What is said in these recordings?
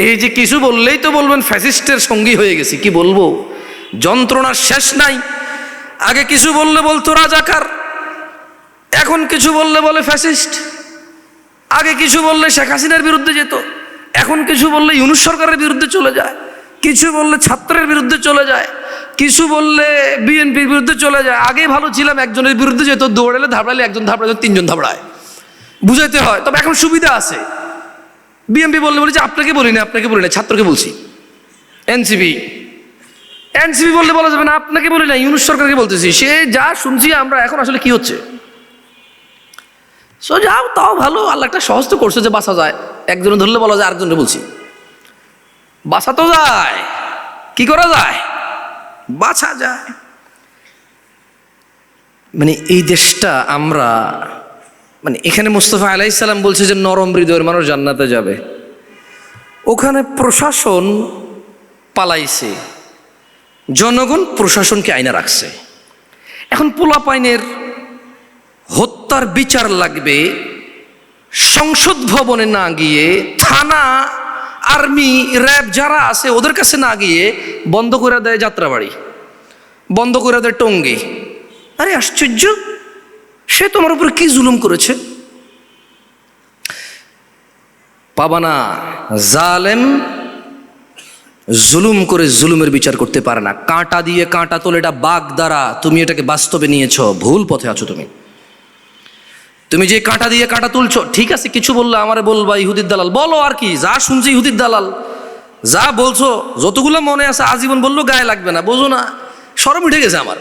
এই যে কিছু বললেই তো বলবেন ফ্যাসিস্টের সঙ্গী হয়ে গেছি, কি বলবো, যন্ত্রণার শেষ নাই। আগে কিছু বললে বলতো রাজাকার, এখন কিছু বললে বলে ফ্যাসিস্ট। আগে কিছু বললে শেখ হাসিনার বিরুদ্ধে যেত, এখন কিছু বললে ইউনূস সরকারের বিরুদ্ধে চলে যায়, কিছু বললে ছাত্রের বিরুদ্ধে চলে যায়, কিছু বললে বিএনপির বিরুদ্ধে চলে যায়। আগে ভালো ছিলাম, একজনের বিরুদ্ধে যেত, দৌড়ালে ধাবড়ালে একজন ধাবড়ালে তিনজন ধাবড়ায়, বুঝাইতে হয়। তবে এখন সুবিধা আছে, বিএনপি বললে বলে যে আপনাকে বলি না, আপনাকে বলি না, ছাত্রকে বলছি। এনসিপি বললে বলা যাবে না, আপনাকে বলি না, ইউনূস সরকারকে বলতেছি। সে যা শুনছি আমরা এখন আসলে কি হচ্ছে। সো যাও, তাও ভালো, আল্লাহ একটা সহজ তো করছে যে বাঁচা যায়। একজনে ধরলে বলা যায় আরেকজনে বলছি, বাঁচা তো যায়, কি করা যায়, বাঁচা যায়। মানে এই দেশটা আমরা, মানে এখানে মুস্তাফা আলাইহিস সালাম বলছে যে নরম হৃদয়ের মানুষ জান্নাতে যাবে, ওখানে প্রশাসন পালাইছে, জনগণ প্রশাসনকে আইনা রাখছে। এখন পোলাপাইনের হত্যার বিচার লাগবে সংসদ ভবনে না গিয়ে, থানা, আর্মি, র্যাব যারা আছে ওদের কাছে না গিয়ে বন্ধ করে দেয় যাত্রাবাড়ি, বন্ধ করে দেয় টঙ্গী। আরে আশ্চর্য, সে তোমার উপর কি জুলুম করেছে? পাবানা, জালেম জুলুম করে জুলুমের বিচার করতে পারে না। কাঁটা দিয়ে কাঁটা তোলে, এটা বাঘ দ্বারা, তুমি এটাকে বাস্তবে নিয়েছ, ভুল পথে আছো তুমি। তুমি যে কাঁটা দিয়ে কাঁটা তুলছো, ঠিক আছে, কিছু বললে আমারে বলবা ইহুদির দালাল, বলো আর কি, যা শুনছি ইহুদির দালাল, যা বলছো যতগুলো মনে আছে আজীবন বললো, গায়ে লাগবে না, বোঝো না, শরম উঠে গেছে আমার।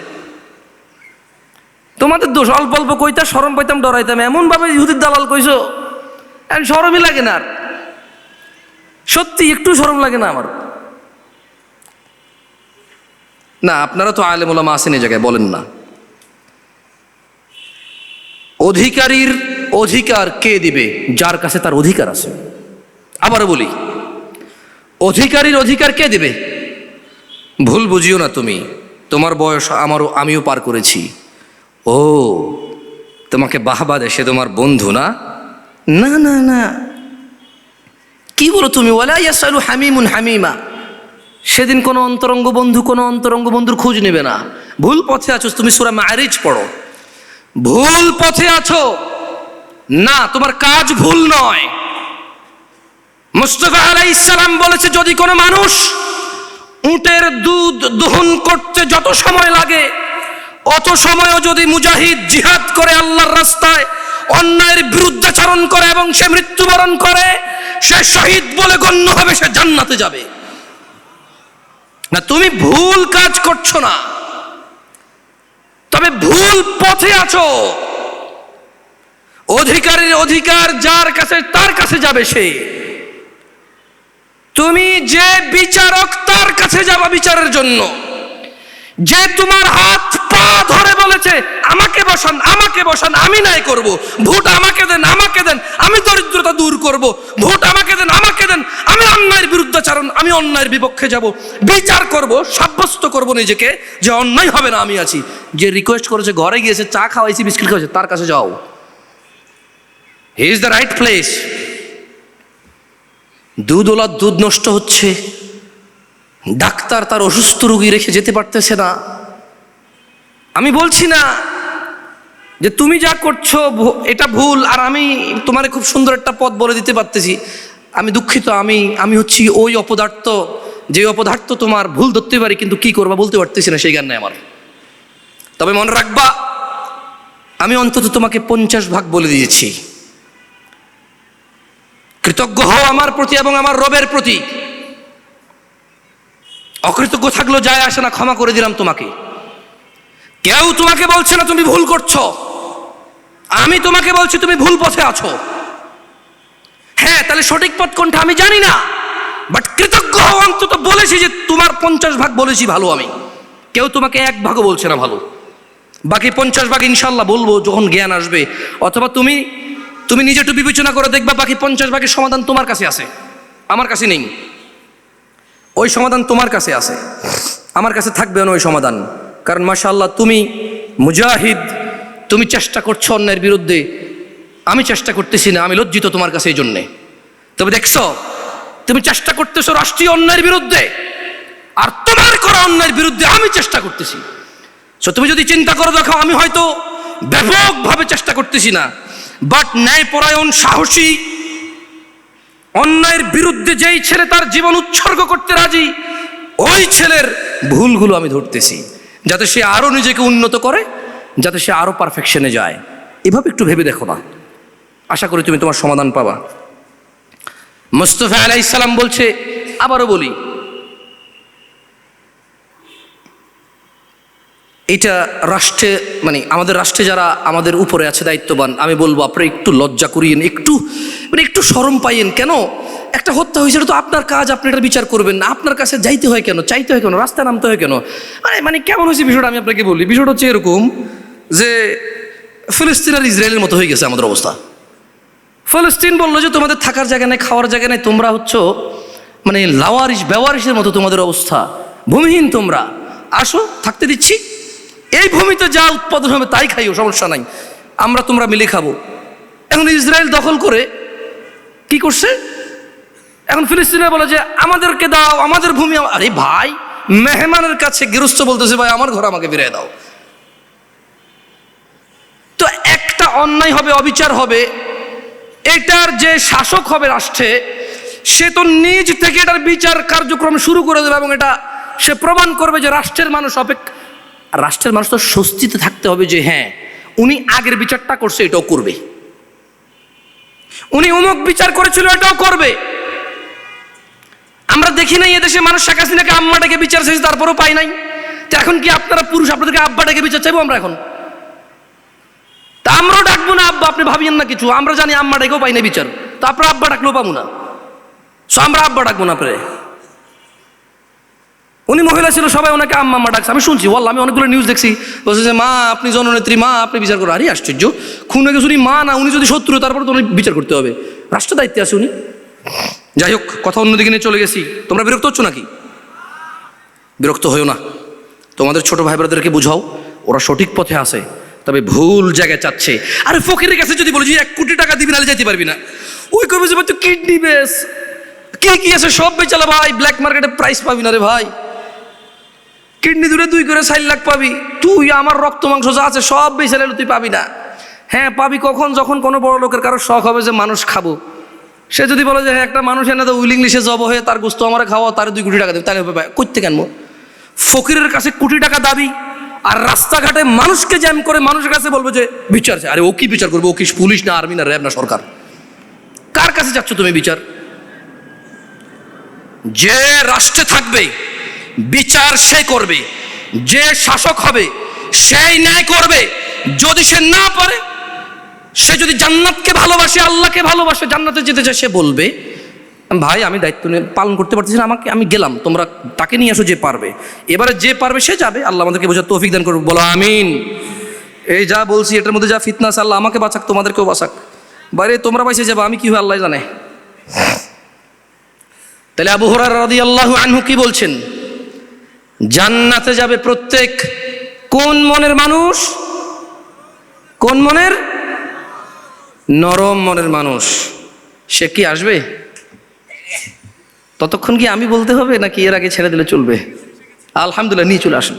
তোমাদের দোষ, অল্প অল্প কইতা শরম পাইতাম, ডরাইতাম, এমন ভাবে ইহুদির দালাল কইছো, এখন শরমই লাগে না আর, সত্যি একটু শরম লাগে না আমার। না, আপনারা তো আলেম ওলামা আছেন এই জায়গায়, বলেন না। অধিকারীর অধিকার কে দিবে? যার কাছে তার অধিকার আছে। আবারও বলি, অধিকারীর অধিকার কে দিবে? ভুল বুঝিও না তুমি, তোমার বয়স আমিও পার করেছি। ও, তোমাকে বাহবা দে, সে তোমার বন্ধু না? না না না, কি বলো তুমি? ওয়ালা ইয়াসালু হামিমুন হামিমা, সেদিন কোনো অন্তরঙ্গ বন্ধুর খোঁজ নেবে না। ভুল পথে আছো তুমি, সূরা মাআরিজ পড়ো। ভুল পথে আছো না, তোমার কাজ ভুল নয়। মুস্তাফা আলাইহিস সালাম বলেছে, যদি কোনো মানুষ উটের দুধ দহন করতে যত সময় লাগে, অত সময়ও যদি মুজাহিদ জিহাদ করে আল্লাহর রাস্তায়, অন্যায়ের বিরুদ্ধাচরণ করে এবং সে মৃত্যুবরণ করে, সে শহীদ বলে গণ্য হবে, সে জান্নাতে যাবে। না, তুমি ভুল কাজ করছো না, তবে ভুল পথে আছো। অধিকারীর অধিকার যার কাছে, তার কাছে যাবে সে। তুমি যে বিচারক, তার কাছে যাবা বিচারের জন্য। যে তোমার হাত পা ধরে বলেছে আমাকে বসান, আমাকে বসান, আমি নাই করব, ভোট আমাকে দেন, আমাকে দেন, আমি দরিদ্রতা দূর করব, ভোট আমাকে দেন, আমাকে দেন, আমি অন্যায়ের বিরুদ্ধাচরণ, আমি অন্যায়ের বিপক্ষে যাব, বিচার করব, সাব্যস্ত করব নিজেকে যে অন্যায় হবে না, আমি আছি। যে রিকোয়েস্ট করেছে, ঘরে গিয়েছে, চা খাওয়াইছি, বিস্কিট খাওয়াইছে, তার কাছে যাও। He is the right place. দুধওয়ালার দুধ নষ্ট হচ্ছে, ডাক্তার তার অসুস্থ রোগী রেখে যেতে পারতেছে না। আমি বলছি না যে তুমি যা করছো এটা ভুল, আর আমি তোমার খুব সুন্দর একটা পথ বলে দিতে পারতেছি। আমি দুঃখিত, আমি হচ্ছি ওই অপদার্থ, যে অপদার্থ তোমার ভুল ধরতে পারি, কিন্তু কি করবা বলতে পারতেছি না, সেই জ্ঞান নেই আমার। তবে মনে রাখবা, আমি অন্তত তোমাকে 50 ভাগ বলে দিয়েছি। কৃতজ্ঞ হও আমার প্রতি এবং আমার রবের প্রতি। অকৃতজ্ঞ থাকলেও যায় আসে না, ক্ষমা করে দিলাম তোমাকে। কেউ তোমাকে বলছে না তুমি ভুল করছো, আমি তোমাকে বলছি তুমি ভুল পথে আছো। হ্যাঁ, তাহলে সঠিক পথ কোনটা আমি জানি না, বাট কৃতজ্ঞ হও, অন্তত বলেছি যে তোমার 50 ভাগ বলেছি ভালো আমি। কেউ তোমাকে 1 ভাগও বলছে না ভালো, বাকি 50 ভাগ ইনশাল্লাহ বলবো যখন জ্ঞান আসবে। অথবা তুমি নিজে একটু বিবেচনা করে দেখবা, বাকি 50 ভাগের সমাধান তোমার কাছে আছে, আমার কাছে নেই। ওই সমাধান তোমার কাছে আছে, আমার কাছে থাকবে না ওই সমাধান। কারণ মাশাআল্লাহ তুমি মুজাহিদ, তুমি চেষ্টা করছো অন্যায়ের বিরুদ্ধে, আমি চেষ্টা করতেছি না, আমি লজ্জিত তোমার কাছে এই জন্যে। তবে দেখছো তুমি চেষ্টা করতেছো রাষ্ট্রীয় অন্যায়ের বিরুদ্ধে, আর তোমার করা অন্যায়ের বিরুদ্ধে আমি চেষ্টা করতেছি। সো তুমি যদি চিন্তা করে দেখো, আমি হয়তো ব্যাপকভাবে চেষ্টা করতেছি না, বাট ন্যায়পরায়ণ সাহসী অন্যায়ের বিরুদ্ধে যেই ছেলে তার জীবন উৎসর্গ করতে রাজি, ওই ছেলের ভুলগুলো আমি ধরতেছি, যাতে সে আরো নিজেকে উন্নত করে, যাতে সে আরো পারফেকশনে যায়। এভাবে একটু ভেবে দেখো না, আশা করি তুমি তোমার সমাধান পাবা। মুস্তাফা আলাইহিস সালাম বলছে, আবারও বলি, এটা রাষ্ট্রে, মানে আমাদের রাষ্ট্রে যারা আমাদের উপরে আছে দায়িত্ববান, আমি বলবো আপনারা একটু লজ্জা করিয়েন, একটু শরম পাইয়েন। কেন একটা হত্যা হয়েছে, তো আপনার কাজ, আপনি এটা বিচার করবেন না, আপনার কাছে যাইতে হয় কেন, চাইতে হয় কেন, রাস্তায় নামতে হয় কেন? মানে কেমন হয়েছে বিষয়টা আমি আপনাকে বলি। বিষয়টা হচ্ছে এরকম যে ফিলিস্তিন আর ইসরায়েলের মতো হয়ে গেছে আমাদের অবস্থা। ফিলিস্তিন বললো যে তোমাদের থাকার জায়গা নেই, খাওয়ার জায়গা নেই, তোমরা হচ্ছ মানে লাওয়ারিশ বেওয়ারিশের মতো তোমাদের অবস্থা, ভূমিহীন তোমরা, আসো থাকতে দিচ্ছি, এই ভূমিতে যা উৎপাদন হবে তাই খাইও, সমস্যা নাই, আমরা তোমরা মিলে খাবো। এখন ইসরায়েল দখল করে কি করছে, এখন ফিলিস্তিনে বলে যে আমাদেরকে দাও, আমাদের ভূমি। আরে ভাই, মেহমানের কাছে গৃহস্থ বলতেছে ভাই আমার ঘর আমাকে ফিরিয়ে দাও। তো একটা অন্যায় হবে, অবিচার হবে, এটার যে শাসক হবে রাষ্ট্রে, সে তো নিজ থেকে এটার বিচার কার্যক্রম শুরু করে দেবে, এবং এটা সে প্রমাণ করবে যে রাষ্ট্রের মানুষ তো স্বস্তিতে থাকতে হবে যে হ্যাঁ উনি আগের বিচারটা করছে, এটাও করবে, উনি অমুক বিচার করেছিল এটাও করবে। আমরা দেখি নাই এদেশে মানুষ শেখ হাসিনাকে আম্মাটাকে বিচার চাইছে, তারপরও পাই নাই। তো এখন কি আপনারা পুরুষ, আপনাদেরকে আব্বাটাকে বিচার চাইবো আমরা এখন? তা আমরাও ডাকবো না আব্বা, আপনি ভাবিয়েন না কিছু, আমরা জানি আম্মাটাকেও পাই না বিচার, তো আপনারা আব্বা ডাকলেও পাবো না, সো আমরা আব্বা ডাকবো না। আপনারে উনি মহিলা ছিল, সবাই ওনাকে আম্মা আম্মা ডাকছে, আমি শুনছি, বললাম আমি অনেকগুলো নিউজ দেখছি, বলছে যে মা আপনি জননেত্রী, মা আপনি বিচার করো। আরে আশ্চর্য, খুন হয়ে গেছে উনি মা না, উনি যদি শত্রু তারপরে তো উনি বিচার করতে হবে, রাষ্ট্র দায়িত্বে আছে উনি। যাই হোক, কথা অন্যদিকে নিয়ে চলে গেছি। তোমরা বিরক্ত হচ্ছ নাকি? বিরক্ত হইও না, তোমাদের ছোট ভাই বোনদেরকে বুঝাও, ওরা সঠিক পথে আছে, তবে ভুল জায়গায় চাচ্ছে। আরে ফকিরের কাছে যদি বলি যে 1 কোটি টাকা দিবি নাহলে যেতে পারবি না, ওই কবে যে তুই কিডনি বেচ, কি আছে সব বেচালা ভাই, ব্ল্যাক মার্কেটে প্রাইস পাবি না রে ভাই, কিডনি দূরে 2 করে 4 লাখ পাবি, তুই আমার রক্ত মাংস যা আছে সব বেচালে তুই পাবি না। হ্যাঁ পাবি কখন, যখন কোনো বড় লোকের কারো শখ হবে যে মানুষ খাবো, সে যদি বলে যে হ্যাঁ একটা মানুষ এনে তো উইলিংলি সে জব হয়ে তার গোস্ত আমার খাওয়া, তার 2 কোটি টাকা দেবে, তাহলে হবে করতে কেন? ফকিরের কাছে কোটি টাকা দাবি, আর রাস্তাঘাটে মানুষকে জ্যাম করে মানুষের কাছে বলবো যে বিচার চাই। আরে ও কি বিচার করবে? ও কি পুলিশ না, আর্মি না, র্যাব না, সরকার? কার কাছে যাচ্ছ তুমি বিচার? যে রাষ্ট্রে থাকবে বিচার সে করবে, যে শাসক হবে সেই ন্যায় করবে। যদি সে না পারে, সে যদি জান্নাতকে ভালোবাসে, আল্লাহকে ভালোবাসে, জান্নাতে যেতে চায়, সে বলবে ভাই আমি দায়িত্ব নিয়ে পালন করতে পারতেছি না, আমাকে, আমি গেলাম, তোমরা তাকে নিয়ে আসো যে পারবে। এবারে যে পারবে সে যাবে, আল্লাহ আমাদেরকে বোঝার তৌফিক দান করবে, বলো আমিন। এই যা বলছি এটার মধ্যে যা ফিতনা আছে, আল্লাহ আমাকে বাঁচাক, তোমাদেরকেও বাঁচাক। বাইরে তোমরা বাইসে যাবে, আমি কি হয় আল্লাহ জানে। তাহলে আবু হুরায়রা রাদিয়াল্লাহু আনহু কি বলছেন? জান্নাতে যাবে প্রত্যেক কোন মনের মানুষ? কোন মনের? নরম মনের মানুষ। সে কি আসবে? ততক্ষণ কি আমি বলতে হবে নাকি এর আগে ছেড়ে দিলে চলবে? আলহামদুলিল্লাহ, নিয়ে চলে আসুন।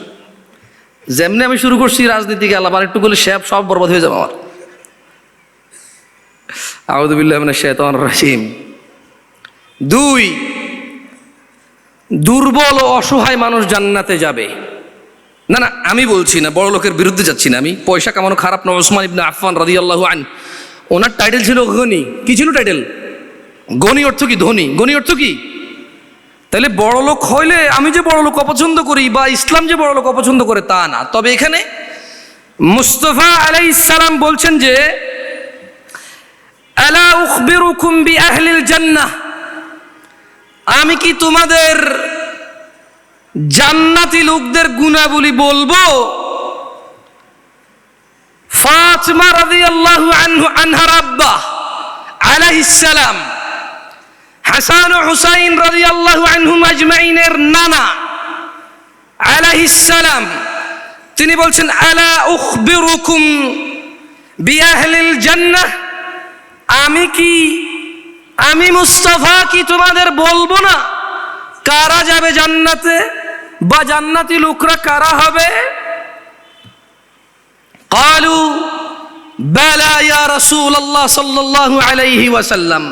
যেমনি আমি শুরু করছি রাজনীতিকে, আল্লাহ আর একটু বলে সব বরবাদ হয়ে যাবে আমার। আউযু বিল্লাহি মিনাশ শাইতানির রাজিম। 2, দুর্বল ও অসহায় মানুষ জান্নাতে যাবে না। না আমি বলছি না, বড় লোকের বিরুদ্ধে যাচ্ছি না আমি, পয়সা কামানো খারাপ না। ওসমান ইবনে আফফান রাদিয়াল্লাহু আনহু, ওনার টাইটেল ছিল গনি। কি ছিল টাইটেল? গনি অর্থ কি? ধনী। গনি অর্থ কি? তাহলে বড় লোক হইলে আমি যে বড় লোক অপছন্দ করি বা ইসলাম যে বড় লোক অপছন্দ করে তা না। তবে এখানে মুস্তাফা আলাইহিস সালাম বলছেন যে আলা উখবিরুকুম বিআহলিল জান্নাহ, আমি কি তোমাদের জান্নাতি লোকদের গুণাবলী বলবো? ফাতিমা রাদিয়াল্লাহু আনহার আব্বা আলাইহিস সালাম, হাসান ও হুসাইন রাদিয়াল্লাহু আনহুম আজমাইনের নানা আলাইহিস সালাম, তিনি বলছেন আলা উখবিরুকুম বিআহলিল জান্নাহ, আমি কি আমি মুস্তাফা কি তোমাদের বলবো না কারা যাবে জান্নাতে, বা জান্নাতি লোকরা কারা হবে? ক্বালু বালা ইয়া রাসূলুল্লাহ সাল্লাল্লাহু আলাইহি ওয়াসাল্লাম।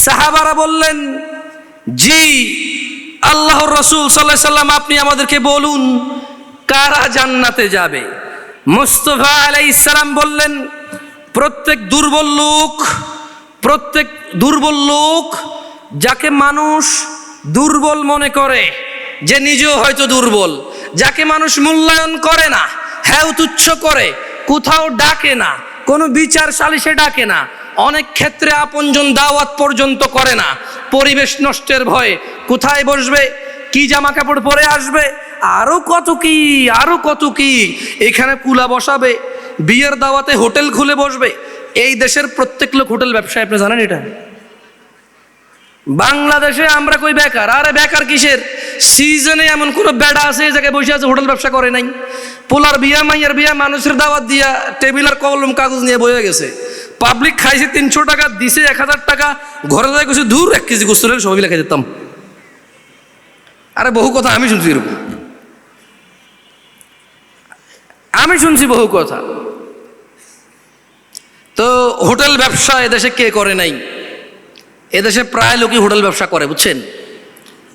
সাহাবারা বললেন, জি আল্লাহর রাসূল সাল্লাল্লাহু আলাইহি ওয়াসাল্লাম, আপনি আমাদেরকে বলুন কারা জান্নাতে যাবে। মুস্তাফা আলাইহিস সালাম বললেন, প্রত্যেক দুর্বল লোক যাকে মানুষ দুর্বল মনে করে, যে নিজেও হয়তো দুর্বল, যাকে মানুষ মূল্যায়ন করে না, হ্যাঁ তুচ্ছ করে, কোথাও ডাকে না, কোনো বিচার সালিশে ডাকে না, অনেক ক্ষেত্রে আপনজন দাওয়াত পর্যন্ত করে না, পরিবেশ নষ্টের ভয়ে কোথায় বসবে, কি জামা কাপড় পরে আসবে, আরো কত কি এখানে কুলা বসাবে, বিয়ের দাওয়াতে হোটেল খুলে বসবে। এই দেশের প্রত্যেক লোক হোটেল ব্যবসায়, আপনি জানেন এটা? বাংলাদেশে আমরা কই বেকার, আরে বেকার কিসের? সিজনে এমন কোন বেড়া আছে এই জায়গায় বসে আছে হোটেল ব্যবসা করে নাই। পোলার বিয়া, মাইয়ার বিয়া, মানুষের দাওয়াত দিয়া টেবিল আর কলম কাগজ নিয়ে বয়ে গেছে। পাবলিক খাইছে 300 টাকা, দিছে 1000 টাকা, ঘরে যায় কিছু দূর 1 কেজি গোস্ত হলে সবাই লেখা যেতাম। আরে বহু কথা আমি শুনছি, এরকম আমি শুনছি বহু কথা। তো হোটেল ব্যবসা এদেশে কে করে নাই? এদেশে প্রায় লোকই হোটেল ব্যবসা করে, বুঝছেন?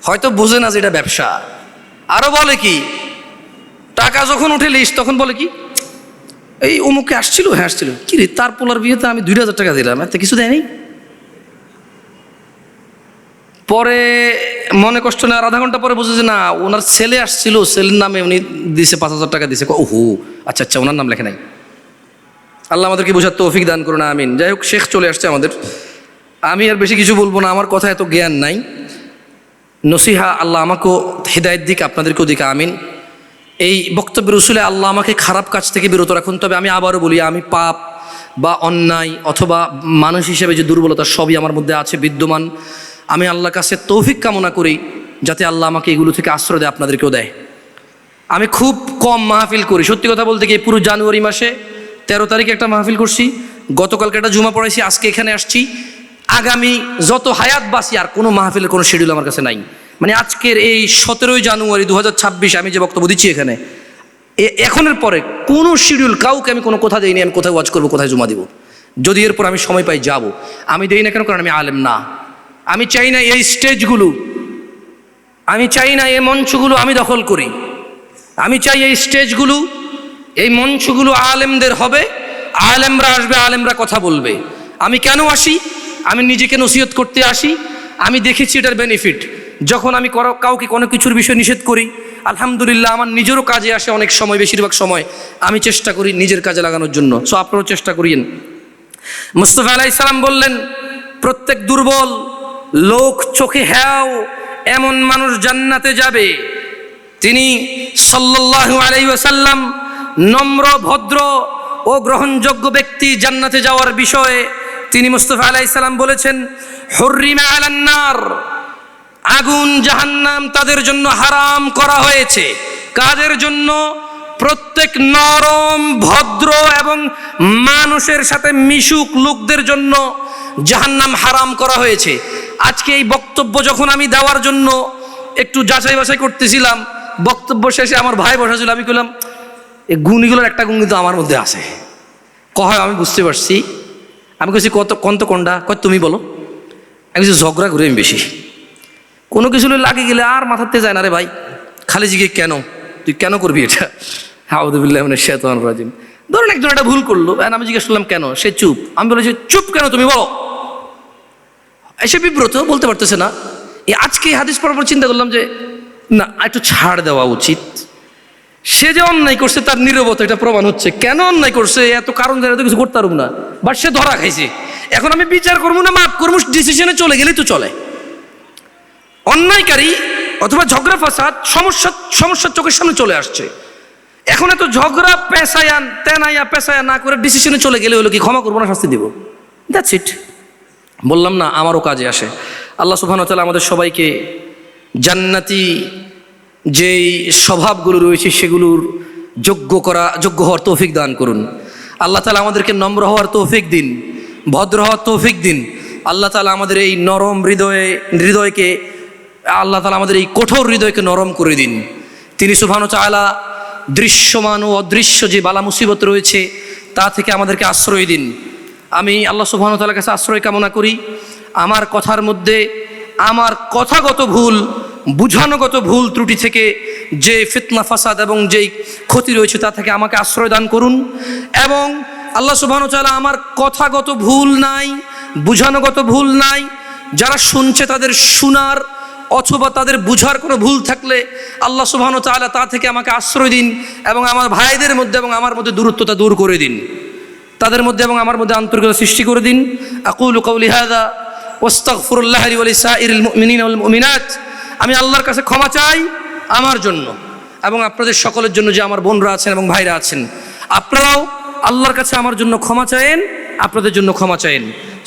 হয়তো বোঝে না যে এটা ব্যবসা। আরো বলে কি, টাকা যখন উঠে লিস্ট তখন বলে কি, এই অমুকে আসছিল, হ্যাঁ আসছিল, কি রে তার পোলার বিয়েতে আমি 2000 টাকা দিলাম, এত কিছু দেয়নি। পরে মনে কষ্ট নেই, আর আধা ঘন্টা পরে বুঝে যে না, ওনার ছেলে আসছিল, ছেলের নামে উনি দিছে 5000 টাকা দিছে। ওহো আচ্ছা, ওনার নাম লেখে নাই। আল্লাহ আমাদেরকে বোঝার তৌফিক দান করুন, আমিন। যাই হোক, শেখ চলে আসছে আমাদের, আমি আর বেশি কিছু বলবো না, আমার কথা এত জ্ঞান নাই। নসিহা আল্লাহ আমাকেও হিদায়াত দিক, আপনাদেরকেও দিক, আমিন। এই বক্তব্যের উসুলে আল্লাহ আমাকে খারাপ কাজ থেকে বিরত রাখুন। তবে আমি আবারও বলি, আমি পাপ বা অন্যায় অথবা মানুষ হিসেবে যে দুর্বলতা সবই আমার মধ্যে আছে, বিদ্যমান। আমি আল্লাহর কাছে তৌফিক কামনা করি যাতে আল্লাহ আমাকে এগুলো থেকে আশ্রয় দেয়, আপনাদেরকেও দেয়। আমি খুব কম মাহফিল করি, সত্যি কথা বলতে গিয়ে পুরো জানুয়ারি মাসে 13 তারিখে একটা মাহফিল করছি, গতকালকে একটা জুমা পড়াইছি, আজকে এখানে আসছি। আগামী যত হায়াত বাসি আর কোনো মাহফিলের কোনো শিডিউল আমার কাছে নাই। মানে আজকের এই 17 জানুয়ারি 2026 আমি যে বক্তব্য দিচ্ছি এখানে, এখনের পরে কোনো শিডিউল কাউকে আমি কোনো কথা দিইনি, আমি কোথায় ওয়াজ করবো, কোথায় জমা দিব। যদি এরপর আমি সময় পাই যাব, আমি দেই না কেন? কারণ আমি আলেম না। আমি চাই না এই স্টেজগুলো, আমি চাই না এই মঞ্চগুলো আমি দখল করি। আমি চাই এই স্টেজগুলো, এই মঞ্চগুলো আলেমদের হবে, আলেমরা আসবে, আলেমরা কথা বলবে। আমি কেন আসি? আমি নিজেকে নসিহত করতে আসি। আমি দেখেছি এটার বেনিফিট। যখন আমি কাউকে কোনো কিছুর বিষয় নিষেধ করি, আলহামদুলিল্লাহ আমার নিজেরও কাজে আসে অনেক সময়, বেশিরভাগ সময় আমি চেষ্টা করি নিজের কাজে লাগানোর জন্য। সো আপনারাও চেষ্টা করিয়েন। মুস্তাফা আলাইহিস সালাম বললেন, প্রত্যেক দুর্বল লোক, চোখে হ্যাও এমন মানুষ জান্নাতে যাবে। তিনি সাল্লাল্লাহু আলাইহি ওয়াসাল্লাম নম্র, ভদ্র ও গ্রহণযোগ্য ব্যক্তি জান্নাতে যাওয়ার বিষয়ে তিনি মুস্তাফা আলাইহিস সালাম বলেছেন, হুররিমা আলান নার, আগুন জাহান্নাম তাদের জন্য হারাম করা হয়েছে। কাদের জন্য? প্রত্যেক নরম, ভদ্র এবং মানুষের সাথে মিশুক লোকদের জন্য জাহান্নাম হারাম করা হয়েছে। আজকে এই বক্তব্য যখন আমি দেওয়ার জন্য একটু যাচাই বাছাই করতেছিলাম, বক্তব্য শেষে আমার ভাই বসেছিল, আমি বললাম এই গুণগুলোর একটা গুণ কিন্তু আমার মধ্যে আছে। কয় আমি বুঝতে পারছি। আমি কইছি কোনটা? কয় তুমি বলো। আমি কিছু ঝগড়া করি আমি বেশি, কোনো কিছু লাগে গেলে আর মাথাতে যায় না রে ভাই, খালি জিগে কেন, তুই কেন করবি এটা? আউযুবিল্লাহি মিনাশ শাইতানির রাজিম। ধরুন একজন একটা ভুল করলো, আমি জিজ্ঞেস করলাম কেন, সে চুপ। আমি বলেছি চুপ কেন, তুমি বলো। এসে বিব্রত, বলতে পারতেছে না। আজকে হাদিস পড়ার পর চিন্তা করলাম যে না, একটু ছাড় দেওয়া উচিত। সে যে অন্যায় করছে তার নীরবতা এটা প্রমাণ হচ্ছে। কেন অন্যায় করছে এত কারণ জানে তো কিছু করতে পারবো না, বাট সে ধরা খাইছে। এখন আমি বিচার করবো না মাফ করবো, ডিসিশনে চলে গেলেই তো চলে। অন্যায়কারী অথবা ঝগড়া ফাসাদ সমস্যার চোখের সামনে চলে আসছে। এখন এত ঝগড়া পেশায়া না করে ডিসিশনে চলে গেলে হলো কি, ক্ষমা করবো না, শাস্তি দিব, দ্যাটস ইট। বললাম না, আমারও কাজে আসে। আল্লাহ সুবহানাহু ওয়া তাআলা আমাদের সবাইকে জান্নাতি যেই স্বভাবগুলো রয়েছে সেগুলোর যোগ্য হওয়ার তৌফিক দান করুন। আল্লাহ তাআলা আমাদেরকে নম্র হওয়ার তৌফিক দিন, ভদ্র হওয়ার তৌফিক দিন, আল্লাহ তাআলা আমাদের এই নরম হৃদয়কে আল্লাহ তাআলা আমাদের এই কঠোর হৃদয়কে নরম করে দিন। তিনি সুবহানাহু ওয়া তাআলা দৃশ্যমান ও অদৃশ্য যে বালা মুসিবত রয়েছে তা থেকে আমাদেরকে আশ্রয় দিন। আমি আল্লাহ সুবহানাহু ওয়া তাআলার কাছে আশ্রয় কামনা করি আমার কথার মধ্যে আমার কথাগত ভুল, বুঝানোগত ভুল ত্রুটি থেকে যে ফিতনা ফাসাদ এবং যেই ক্ষতি রয়েছে তা থেকে আমাকে আশ্রয় দান করুন। এবং আল্লাহ সুবহানাহু ওয়া তাআলা আমার কথাগত ভুল নাই, বুঝানোগত ভুল নাই, যারা শুনছে তাদের শোনার অথবা তাদের বুঝার কোনো ভুল থাকলে আল্লাহ সুবহানাহু ওয়া তাআলা তা থেকে আমাকে আশ্রয় দিন এবং আমার ভাইদের মধ্যে এবং আমার মধ্যে দূরত্বতা দূর করে দিন, তাদের মধ্যে এবং আমার মধ্যে আন্তরিকতা সৃষ্টি করে দিন। আকুলু কওলি হাযা ওয়াস্তাগফিরুল্লাহ লি ওয়া লিসাইরিল মুমিনিনা ওয়াল মুমিনাত। আমি আল্লাহর কাছে ক্ষমা চাই আমার জন্য এবং আপনাদের সকলের জন্য যে আমার বোনরা আছেন এবং ভাইরা আছেন। আপনারাও আল্লাহর কাছে আমার জন্য ক্ষমা চায়েন, আপনাদের জন্য ক্ষমা চায়েন।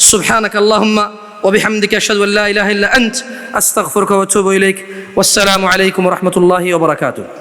সুবহানাকা আল্লাহুম্মা ওয়া বিহামদিকা আশহাদু আল্লা ইলাহা ইল্লা আনতা আস্তাগফিরুকা ওয়া আতুবু ইলাইক। ওয়াসসালামু আলাইকুম ওয়া রাহমাতুল্লাহি ওয়া বারাকাতুহু।